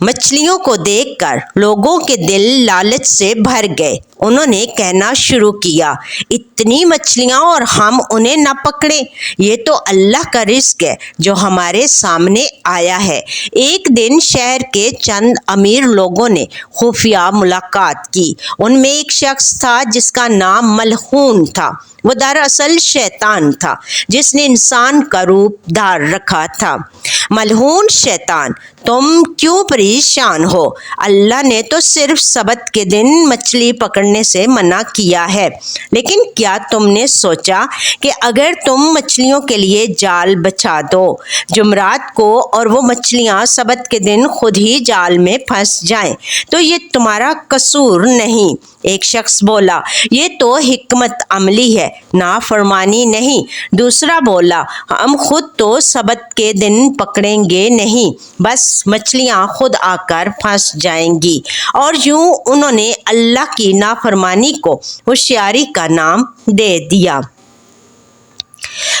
مچھلیوں کو دیکھ کر لوگوں کے دل لالچ سے بھر گئے۔ انہوں نے کہنا شروع کیا، اتنی مچھلیاں اور ہم انہیں نہ پکڑیں، یہ تو اللہ کا رزق ہے جو ہمارے سامنے آیا ہے۔ ایک دن شہر کے چند امیر لوگوں نے خفیہ ملاقات کی۔ ان میں ایک شخص تھا جس کا نام ملعون تھا۔ وہ دراصل شیطان تھا جس نے انسان کا روپ دھار رکھا تھا۔ ملعون شیطان، تم کیوں پریشان ہو؟ اللہ نے تو صرف سبت کے دن مچھلی پکڑنے سے منع کیا ہے، لیکن کیا تم نے سوچا کہ اگر تم مچھلیوں کے لیے جال بچھا دو جمعرات کو اور وہ مچھلیاں سبت کے دن خود ہی جال میں پھنس جائیں تو یہ تمہارا قصور نہیں؟ ایک شخص بولا، یہ تو حکمت عملی ہے، نافرمانی نہیں۔ دوسرا بولا، ہم خود تو سبت کے دن پکڑیں گے نہیں، بس مچھلیاں خود آ کر پھنس جائیں گی۔ اور یوں انہوں نے اللہ کی نافرمانی کو ہوشیاری کا نام دے دیا۔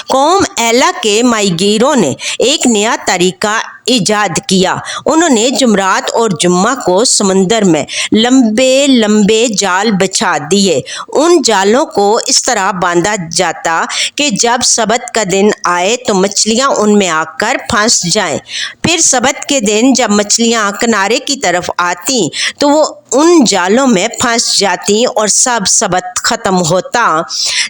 قوم ایلا کے ماہی گیروں نے ایک نیا طریقہ ایجاد کیا۔ انہوں نے جمعرات اور جمعہ کو سمندر میں لمبے لمبے جال بچھا دیے۔ ان جالوں کو اس طرح باندھا جاتا کہ جب سبت کا دن آئے تو مچھلیاں ان میں آ کر پھنس جائیں۔ پھر سبت کے دن جب مچھلیاں کنارے کی طرف آتی تو وہ ان جالوں میں پھنس جاتی اور سب سبت ختم ہوتا۔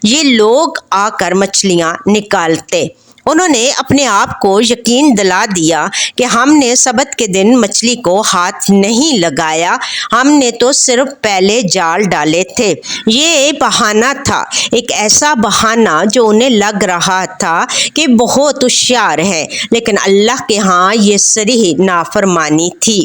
یہ لوگ آ کر مچھلیاں نکالتے۔ انہوں نے اپنے آپ کو یقین دلا دیا کہ ہم نے سبت کے دن مچھلی کو ہاتھ نہیں لگایا، ہم نے تو صرف پہلے جال ڈالے تھے۔ یہ بہانہ تھا، ایک ایسا بہانہ جو انہیں لگ رہا تھا کہ بہت ہوشیار ہے، لیکن اللہ کے ہاں یہ صریح نافرمانی تھی۔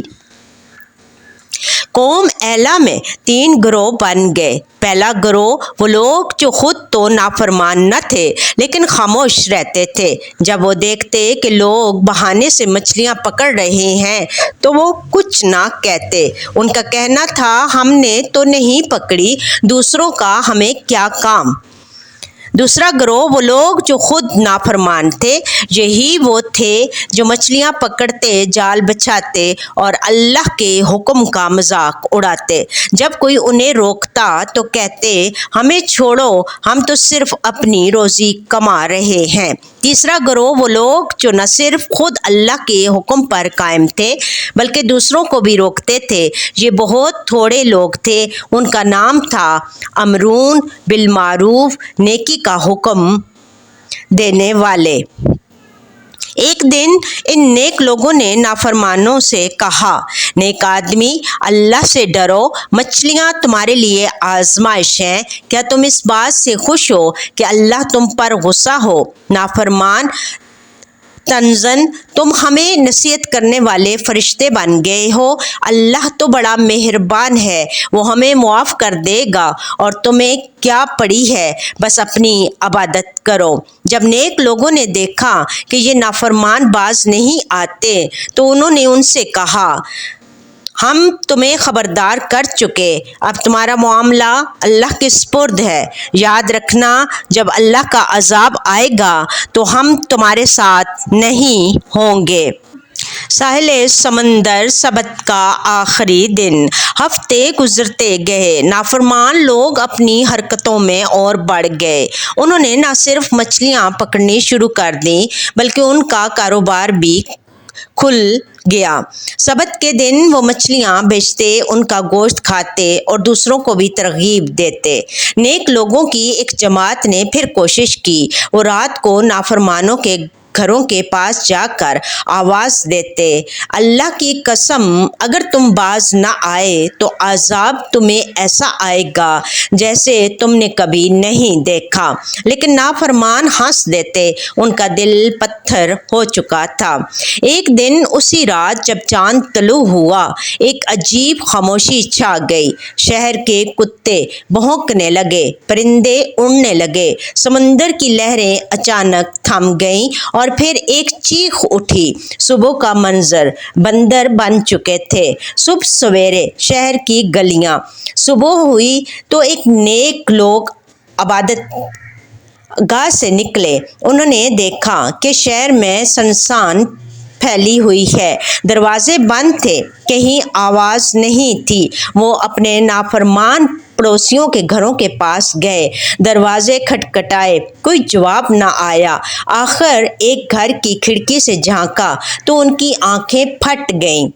قوم ایلا میں 3 گروہ بن گئے۔ پہلا گروہ وہ لوگ جو خود تو نافرمان نہ تھے لیکن خاموش رہتے تھے۔ جب وہ دیکھتے کہ لوگ بہانے سے مچھلیاں پکڑ رہے ہیں تو وہ کچھ نہ کہتے۔ ان کا کہنا تھا، ہم نے تو نہیں پکڑی، دوسروں کا ہمیں کیا کام۔ دوسرا گروہ وہ لوگ جو خود نافرمان تھے، یہی وہ تھے جو مچھلیاں پکڑتے، جال بچھاتے اور اللہ کے حکم کا مذاق اڑاتے۔ جب کوئی انہیں روکتا تو کہتے، ہمیں چھوڑو، ہم تو صرف اپنی روزی کما رہے ہیں۔ تیسرا گروہ وہ لوگ جو نہ صرف خود اللہ کے حکم پر قائم تھے بلکہ دوسروں کو بھی روکتے تھے۔ یہ بہت تھوڑے لوگ تھے۔ ان کا نام تھا امرون بالمعروف، نیکی کا حکم دینے والے۔ ایک دن ان نیک لوگوں نے نافرمانوں سے کہا، نیک آدمی، اللہ سے ڈرو، مچھلیاں تمہارے لیے آزمائش ہیں، کیا تم اس بات سے خوش ہو کہ اللہ تم پر غصہ ہو؟ نافرمان تنزن، تم ہمیں نصیحت کرنے والے فرشتے بن گئے ہو۔ اللہ تو بڑا مہربان ہے، وہ ہمیں معاف کر دے گا، اور تمہیں کیا پڑی ہے، بس اپنی عبادت کرو۔ جب نیک لوگوں نے دیکھا کہ یہ نافرمان باز نہیں آتے تو انہوں نے ان سے کہا، ہم تمہیں خبردار کر چکے، اب تمہارا معاملہ اللہ کے سپرد ہے۔ یاد رکھنا، جب اللہ کا عذاب آئے گا تو ہم تمہارے ساتھ نہیں ہوں گے۔ ساحل سمندر، سبت کا آخری دن۔ ہفتے گزرتے گئے، نافرمان لوگ اپنی حرکتوں میں اور بڑھ گئے۔ انہوں نے نہ صرف مچھلیاں پکڑنی شروع کر دیں بلکہ ان کا کاروبار بھی کھل گیا۔ سبت کے دن وہ مچھلیاں بیچتے، ان کا گوشت کھاتے اور دوسروں کو بھی ترغیب دیتے۔ نیک لوگوں کی ایک جماعت نے پھر کوشش کی۔ وہ رات کو نافرمانوں کے گھروں کے پاس جا کر آواز دیتے، اللہ کی قسم، اگر تم باز نہ آئے تو عذاب تمہیں ایسا آئے گا جیسے تم نے کبھی نہیں دیکھا۔ لیکن نافرمان ہنس دیتے، ان کا دل پتھر ہو چکا تھا۔ ایک دن اسی رات جب چاند طلوع ہوا، ایک عجیب خاموشی چھا گئی۔ شہر کے کتے بھونکنے لگے، پرندے اڑنے لگے، سمندر کی لہریں اچانک تھم گئیں اور پھر ایک چیخ اٹھی۔ صبح کا منظر، بندر بن چکے تھے۔ صبح سویرے شہر کی گلیاں، صبح ہوئی تو ایک نیک لوگ عبادت گاہ سے نکلے۔ انہوں نے دیکھا کہ شہر میں سنسان پھیلی ہوئی ہے۔ دروازے بند تھے، کہیں آواز نہیں تھی۔ وہ اپنے نافرمان پڑوسیوں کے گھروں کے پاس گئے، دروازے کھٹکھٹائے، کوئی جواب نہ آیا۔ آخر ایک گھر کی کھڑکی سے جھانکا تو ان کی آنکھیں پھٹ گئیں۔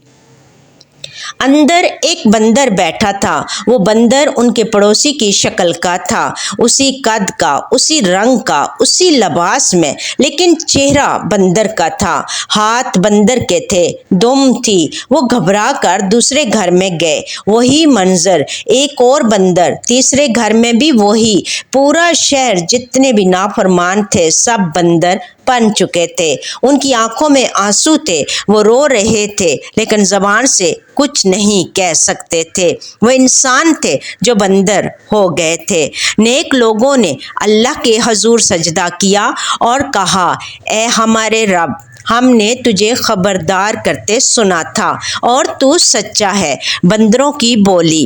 اندر ایک بندر بیٹھا تھا۔ وہ بندر ان کے پڑوسی کی شکل کا تھا، اسی قد کا، اسی رنگ کا، اسی لباس میں، لیکن چہرہ بندر کا تھا، ہاتھ بندر کے تھے، دم تھی۔ وہ گھبرا کر دوسرے گھر میں گئے، وہی منظر، ایک اور بندر، تیسرے گھر میں بھی وہی۔ پورا شہر جتنے بھی نافرمان تھے سب بندر بن چکے تھے۔ ان کی آنکھوں میں آنسو تھے، وہ رو رہے تھے لیکن زبان سے کچھ نہیں کہہ سکتے تھے۔ وہ انسان تھے جو بندر ہو گئے تھے۔ نیک لوگوں نے اللہ کے حضور سجدہ کیا اور کہا، اے ہمارے رب، ہم نے تجھے خبردار کرتے سنا تھا اور تو سچا ہے۔ بندروں کی بولی،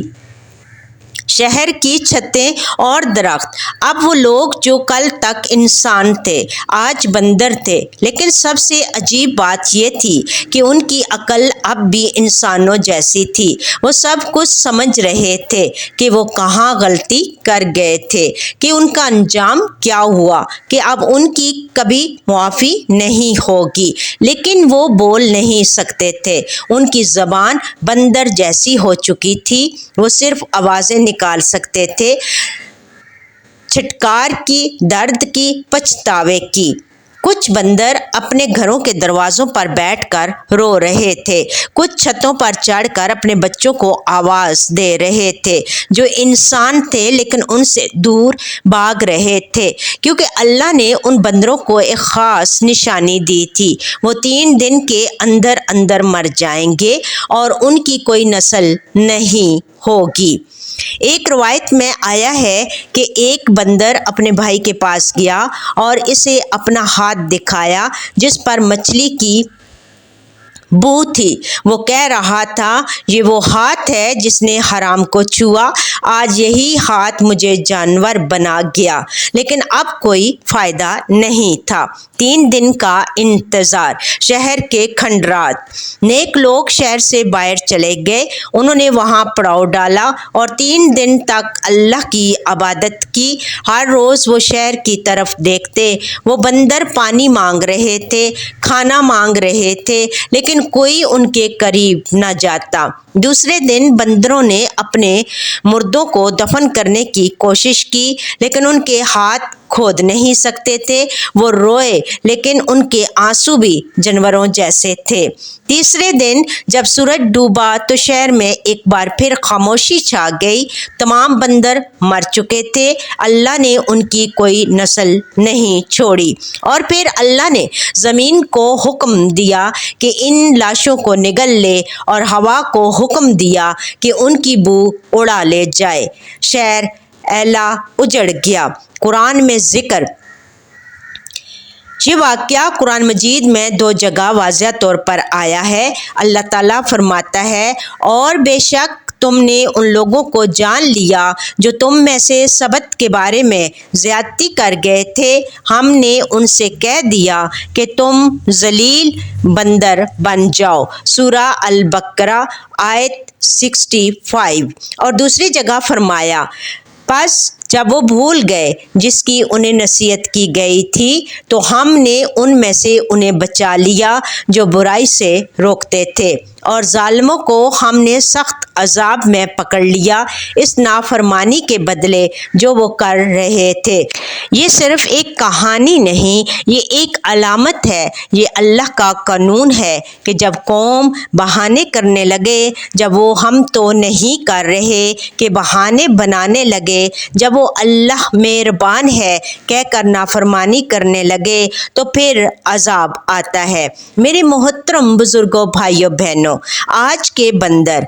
شہر کی چھتیں اور درخت، اب وہ لوگ جو کل تک انسان تھے آج بندر تھے، لیکن سب سے عجیب بات یہ تھی کہ ان کی عقل اب بھی انسانوں جیسی تھی۔ وہ سب کچھ سمجھ رہے تھے کہ وہ کہاں غلطی کر گئے تھے، کہ ان کا انجام کیا ہوا، کہ اب ان کی کبھی معافی نہیں ہوگی، لیکن وہ بول نہیں سکتے تھے۔ ان کی زبان بندر جیسی ہو چکی تھی، وہ صرف آوازیں نکال سکتے تھے، چھٹکار کی، درد کی، پچھتاوے کی۔ کچھ بندر اپنے گھروں کے دروازوں پر بیٹھ کر رو رہے تھے، کچھ چھتوں پر چڑھ کر اپنے بچوں کو آواز دے رہے تھے جو انسان تھے لیکن ان سے دور بھاگ رہے تھے، کیونکہ اللہ نے ان بندروں کو ایک خاص نشانی دی تھی۔ وہ 3 دن کے اندر اندر مر جائیں گے اور ان کی کوئی نسل نہیں ہوگی۔ ایک روایت میں آیا ہے کہ ایک بندر اپنے بھائی کے پاس گیا اور اسے اپنا ہاتھ دکھایا جس پر مچھلی کی بو تھی۔ وہ کہہ رہا تھا، یہ وہ ہاتھ ہے جس نے حرام کو چھوا، آج یہی ہاتھ مجھے جانور بنا گیا، لیکن اب کوئی فائدہ نہیں تھا۔ 3 دن کا انتظار، شہر کے کھنڈرات۔ نیک لوگ شہر سے باہر چلے گئے، انہوں نے وہاں پڑاؤ ڈالا اور 3 دن تک اللہ کی عبادت کی۔ ہر روز وہ شہر کی طرف دیکھتے، وہ بندر پانی مانگ رہے تھے، کھانا مانگ رہے تھے، لیکن کوئی ان کے قریب نہ جاتا۔ دوسرے دن بندروں نے اپنے مردوں کو دفن کرنے کی کوشش کی، لیکن ان کے ہاتھ کھود نہیں سکتے تھے۔ وہ روئے لیکن ان کے آنسو بھی جانوروں جیسے تھے۔ تیسرے دن جب سورج ڈوبا تو شہر میں ایک بار پھر خاموشی چھا گئی۔ تمام بندر مر چکے تھے، اللہ نے ان کی کوئی نسل نہیں چھوڑی۔ اور پھر اللہ نے زمین کو حکم دیا کہ ان لاشوں کو نگل لے اور ہوا کو حکم دیا کہ ان کی بو اڑا لے جائے۔ شہر ایلا اجڑ گیا۔ قرآن میں ذکر، یہ واقعہ قرآن مجید میں 2 جگہ واضح طور پر آیا ہے۔ اللہ تعالیٰ فرماتا ہے، اور بے شک تم نے ان لوگوں کو جان لیا جو تم میں سے سبت کے بارے میں زیادتی کر گئے تھے، ہم نے ان سے کہہ دیا کہ تم ذلیل بندر بن جاؤ۔ سورہ البقرہ آیت 65۔ اور دوسری جگہ فرمایا، پس جب وہ بھول گئے جس کی انہیں نصیحت کی گئی تھی تو ہم نے ان میں سے انہیں بچا لیا جو برائی سے روکتے تھے، اور ظالموں کو ہم نے سخت عذاب میں پکڑ لیا اس نافرمانی کے بدلے جو وہ کر رہے تھے۔ یہ صرف ایک کہانی نہیں، یہ ایک علامت ہے، یہ اللہ کا قانون ہے کہ جب قوم بہانے کرنے لگے، جب وہ ہم تو نہیں کر رہے کہ بہانے بنانے لگے، جب وہ اللہ مہربان ہے کہہ کر نافرمانی کرنے لگے تو پھر عذاب آتا ہے۔ میرے محترم بزرگوں، بھائیوں بہنوں، آج کے بندر،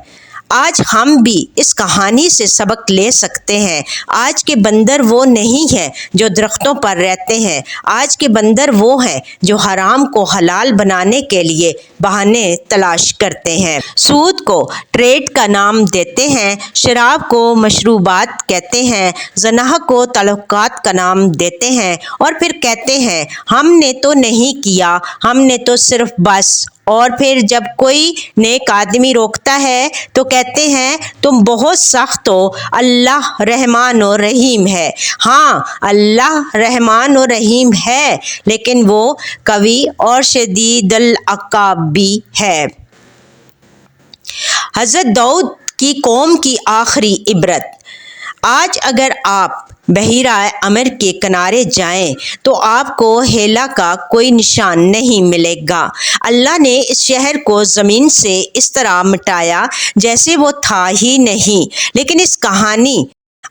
آج ہم بھی اس کہانی سے سبق لے سکتے ہیں۔ آج کے بندر وہ نہیں ہیں جو درختوں پر رہتے ہیں، آج کے بندر وہ ہیں جو حرام کو حلال بنانے کے لیے بہانے تلاش کرتے ہیں، سود کو ٹریڈ کا نام دیتے ہیں، شراب کو مشروبات کہتے ہیں، زنا کو تعلقات کا نام دیتے ہیں، اور پھر کہتے ہیں ہم نے تو نہیں کیا، ہم نے تو صرف بس اور پھر جب کوئی نیک آدمی روکتا ہے تو کہتے ہیں تم بہت سخت ہو، اللہ رحمان و رحیم ہے۔ ہاں، اللہ رحمان و رحیم ہے، لیکن وہ قوی اور شدید العقاب بھی ہے۔ حضرت داؤد کی قوم کی آخری عبرت۔ آج اگر آپ بحیرہ عمر کے کنارے جائیں تو آپ کو ہیلا کا کوئی نشان نہیں ملے گا۔ اللہ نے اس شہر کو زمین سے اس طرح مٹایا جیسے وہ تھا ہی نہیں، لیکن اس کہانی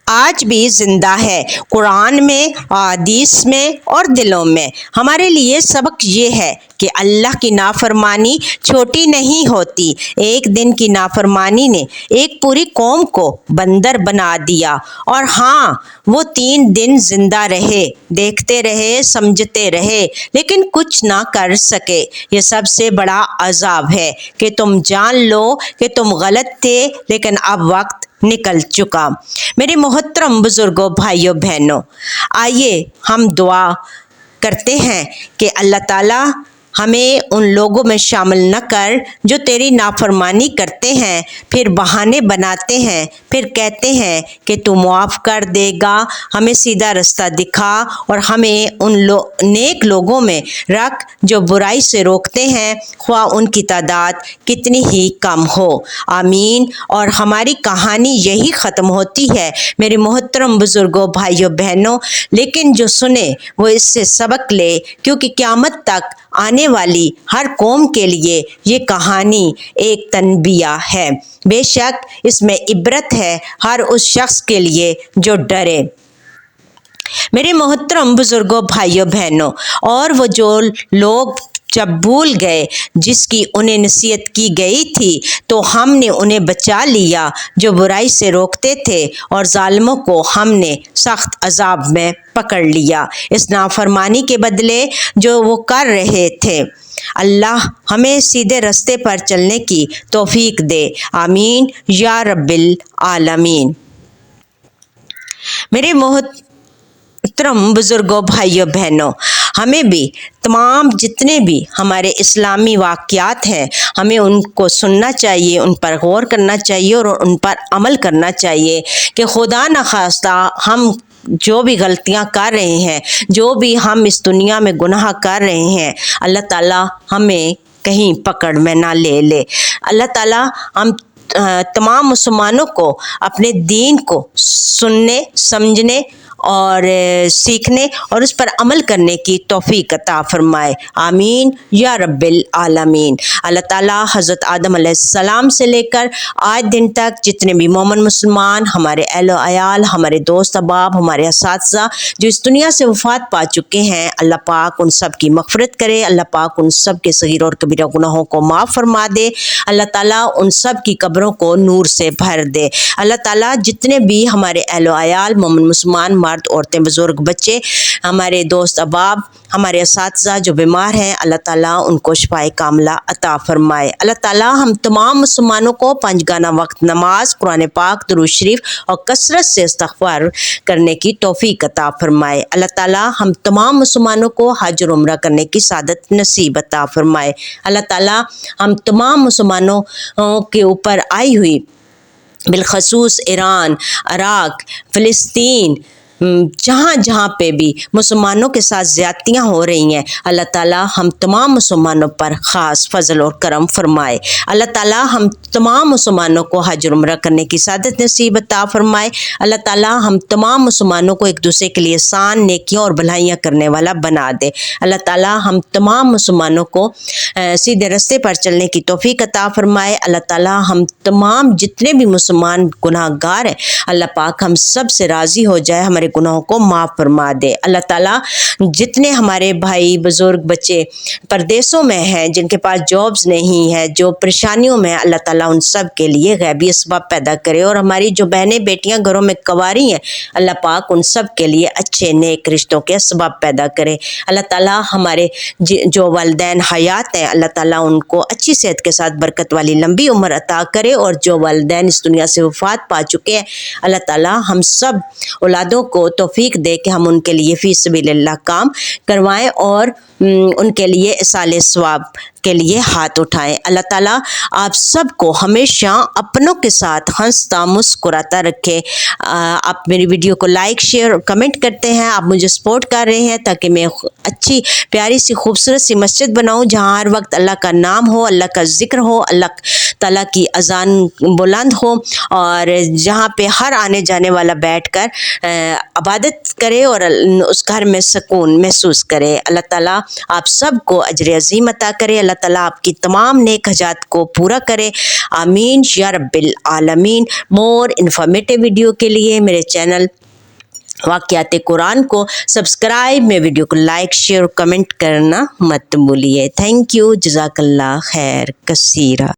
آج بھی زندہ ہے، قرآن میں، احادیث میں اور دلوں میں۔ ہمارے لیے سبق یہ ہے کہ اللہ کی نافرمانی چھوٹی نہیں ہوتی۔ ایک دن کی نافرمانی نے ایک پوری قوم کو بندر بنا دیا، اور ہاں، وہ 3 دن زندہ رہے، دیکھتے رہے، سمجھتے رہے، لیکن کچھ نہ کر سکے۔ یہ سب سے بڑا عذاب ہے کہ تم جان لو کہ تم غلط تھے، لیکن اب وقت نکل چکا۔ میرے محترم بزرگوں، بھائیوں، بہنوں، آئیے ہم دعا کرتے ہیں کہ اللہ تعالیٰ ہمیں ان لوگوں میں شامل نہ کر جو تیری نافرمانی کرتے ہیں، پھر بہانے بناتے ہیں، پھر کہتے ہیں کہ تو معاف کر دے گا، ہمیں سیدھا رستہ دکھا، اور ہمیں ان نیک لوگوں میں رکھ جو برائی سے روکتے ہیں، خواہ ان کی تعداد کتنی ہی کم ہو۔ آمین۔ اور ہماری کہانی یہی ختم ہوتی ہے میرے محترم بزرگوں، بھائیوں، بہنوں، لیکن جو سنے وہ اس سے سبق لے، کیونکہ قیامت تک آنے والی ہر قوم کے لیے یہ کہانی ایک تنبیہ ہے۔ بے شک اس میں عبرت ہے ہر اس شخص کے لیے جو ڈرے۔ میرے محترم بزرگوں، بھائیوں، بہنوں، اور وہ جو لوگ جب بھول گئے جس کی انہیں نصیحت کی گئی تھی تو ہم نے انہیں بچا لیا جو برائی سے روکتے تھے، اور ظالموں کو ہم نے سخت عذاب میں پکڑ لیا اس نافرمانی کے بدلے جو وہ کر رہے تھے۔ اللہ ہمیں سیدھے رستے پر چلنے کی توفیق دے، آمین یا رب العالمین۔ میرے محترم بزرگوں، بھائیوں، بہنوں، ہمیں بھی تمام جتنے بھی ہمارے اسلامی واقعات ہیں ہمیں ان کو سننا چاہیے، ان پر غور کرنا چاہیے اور ان پر عمل کرنا چاہیے کہ خدا نخواستہ ہم جو بھی غلطیاں کر رہے ہیں، جو بھی ہم اس دنیا میں گناہ کر رہے ہیں، اللہ تعالیٰ ہمیں کہیں پکڑ میں نہ لے لے۔ اللہ تعالیٰ ہم تمام مسلمانوں کو اپنے دین کو سننے، سمجھنے اور سیکھنے اور اس پر عمل کرنے کی توفیق عطا فرمائے، آمین یا رب العالمین۔ اللہ تعالیٰ حضرت آدم علیہ السلام سے لے کر آج دن تک جتنے بھی مومن مسلمان، ہمارے اہل و عیال، ہمارے دوست احباب، ہمارے اساتذہ جو اس دنیا سے وفات پا چکے ہیں، اللہ پاک ان سب کی مغفرت کرے، اللہ پاک ان سب کے صغیر اور کبیرہ گناہوں کو معاف فرما دے، اللہ تعالیٰ ان سب کی قبروں کو نور سے بھر دے۔ اللہ تعالیٰ جتنے بھی ہمارے اہل و عیال، مومن مسلمان، مرد، عورتیں، بزرگ، بچے، ہمارے دوست احباب، ہمارے اساتذہ جو بیمار ہیں، اللہ تعالیٰ ان کو شفائے کاملہ عطا فرمائے۔ اللہ تعالیٰ ہم تمام مسلمانوں کو 5 گانا وقت نماز، قرآن پاک، درود شریف اور کثرت سے استغفار کرنے کی توفیق عطا فرمائے۔ اللہ تعالیٰ ہم تمام مسلمانوں کو حج اور عمرہ کرنے کی سعادت نصیب عطا فرمائے۔ اللہ تعالیٰ ہم تمام مسلمانوں کے اوپر آئی ہوئی بالخصوص ایران، عراق، فلسطین، جہاں جہاں پہ بھی مسلمانوں کے ساتھ زیادتیاں ہو رہی ہیں، اللہ تعالیٰ ہم تمام مسلمانوں پر خاص فضل اور کرم فرمائے۔ اللہ تعالیٰ ہم تمام مسلمانوں کو حج اور عمرہ کرنے کی سعادت نصیب عطا فرمائے۔ اللہ تعالیٰ ہم تمام مسلمانوں کو ایک دوسرے کے لیے احسان، نیکیاں اور بھلائیاں کرنے والا بنا دے۔ اللہ تعالیٰ ہم تمام مسلمانوں کو سیدھے رستے پر چلنے کی توفیق عطا فرمائے۔ اللہ تعالیٰ ہم تمام جتنے بھی مسلمان گناہ گار ہیں، اللہ پاک ہم سب سے راضی ہو جائے، ہمارے گناہوں کو معاف فرما دے۔ اللہ تعالیٰ جتنے ہمارے بھائی، بزرگ، بچے پردیسوں میں ہیں، جن کے پاس جابز نہیں ہے، جو پریشانیوں میں ہیں، اللہ تعالیٰ ان سب کے لیے غیبی اسباب پیدا کرے، اور ہماری جو بہنیں بیٹیاں گھروں میں کنواری ہیں، اللہ پاک ان سب کے لیے اچھے نیک رشتوں کے اسباب پیدا کرے۔ اللہ تعالیٰ ہمارے جو والدین حیات ہیں، اللہ تعالیٰ ان کو اچھی صحت کے ساتھ برکت والی لمبی عمر عطا کرے، اور جو والدین اس دنیا سے وفات پا چکے ہیں، اللہ تعالیٰ ہم سب اولادوں کو کو توفیق دے کہ ہم ان کے لیے فی سبیل اللہ کام کروائیں اور ان کے لیے ایصال ثواب کے لیے ہاتھ اٹھائیں۔ اللہ تعالیٰ آپ سب کو ہمیشہ اپنوں کے ساتھ ہنستا مسکراتا رکھے۔ آپ میری ویڈیو کو لائک شیئر اور کمنٹ کرتے ہیں، آپ مجھے سپورٹ کر رہے ہیں تاکہ میں اچھی پیاری سی خوبصورت سی مسجد بناؤں جہاں ہر وقت اللہ کا نام ہو، اللہ کا ذکر ہو، اللہ تعالیٰ کی اذان بلند ہو، اور جہاں پہ ہر آنے جانے والا بیٹھ کر عبادت کرے اور اس گھر میں سکون محسوس کرے۔ اللہ تعالیٰ آپ سب کو اجر عظیم عطا کرے، اللہ تعالیٰ آپ کی تمام نیک حاجات کو پورا کرے، آمین یا رب العالمین۔ مور انفارمیٹیو ویڈیو کے لیے میرے چینل واقعات قرآن کو سبسکرائب، میں ویڈیو کو لائک شیئر اور کمنٹ کرنا مت بھولیے۔ تھینک یو، جزاک اللہ خیر کثیرہ۔